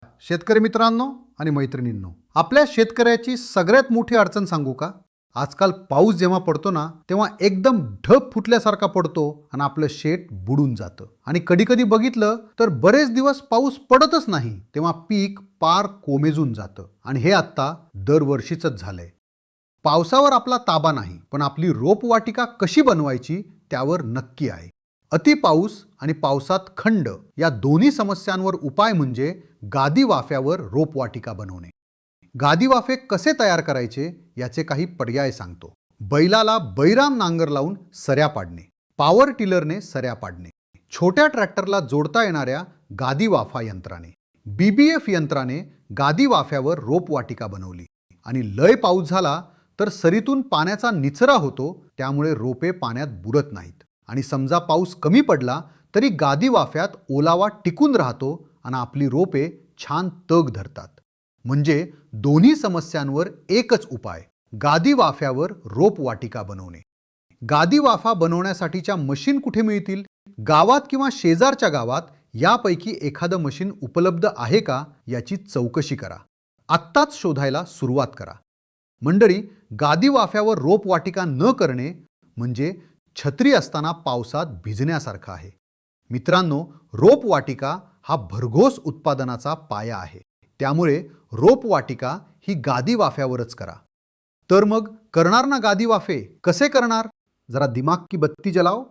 शेतकरी मित्रांनो आणि मैत्रिणींनो, आपल्या शेतकऱ्याची सगळ्यात मोठी अडचण सांगू का? आजकाल पाऊस जेव्हा पडतो ना, तेव्हा एकदम ढग फुटल्यासारखा पडतो आणि आपलं शेत बुडून जातं. आणि कधी कधी बघितलं तर बरेच दिवस पाऊस पडतच नाही, तेव्हा पीक पार कोमेजून जातं. आणि हे आता दरवर्षीच झालंय. पावसावर आपला ताबा नाही, पण आपली रोपवाटिका कशी बनवायची त्यावर नक्की आहे. अति पाऊस आणि पावसात खंड या दोन्ही समस्यांवर उपाय म्हणजे गादी वाफ्यावर रोपवाटिका बनवणे. गादी वाफे कसे तयार करायचे याचे काही पर्याय सांगतो. बैलाला बैराम नांगर लावून सऱ्या पाडणे, पॉवर टिलरने सऱ्या पाडणे, छोट्या ट्रॅक्टरला जोडता येणाऱ्या गादी वाफा यंत्राने, BBF यंत्राने गादी वाफ्यावर रोपवाटिका बनवली. आणि लय पाऊस झाला तर सरीतून पाण्याचा निचरा होतो, त्यामुळे रोपे पाण्यात बुडत नाहीत. आणि समजा पाऊस कमी पडला तरी गादी वाफ्यात ओलावा टिकून राहतो आणि आपली रोपे छान तग धरतात. म्हणजे दोन्ही समस्यांवर एकच उपाय, गादी वाफ्यावर रोपवाटिका बनवणे. गादी वाफा बनवण्यासाठीच्या मशीन कुठे मिळतील? गावात किंवा शेजारच्या गावात यापैकी एखादं मशीन उपलब्ध आहे का याची चौकशी करा. आत्ताच शोधायला सुरुवात करा. मंडळी, गादी वाफ्यावर रोपवाटिका न करणे म्हणजे छत्री असताना पावसात भिजण्यासारखं आहे. मित्रांनो, रोपवाटिका हा भरघोस उत्पादनाचा पाया आहे. त्यामुळे रोपवाटिका ही गादी वाफ्यावरच करा. तर मग करणार ना गादी वाफे? कसे करणार? जरा दिमाग की बत्ती जलाओ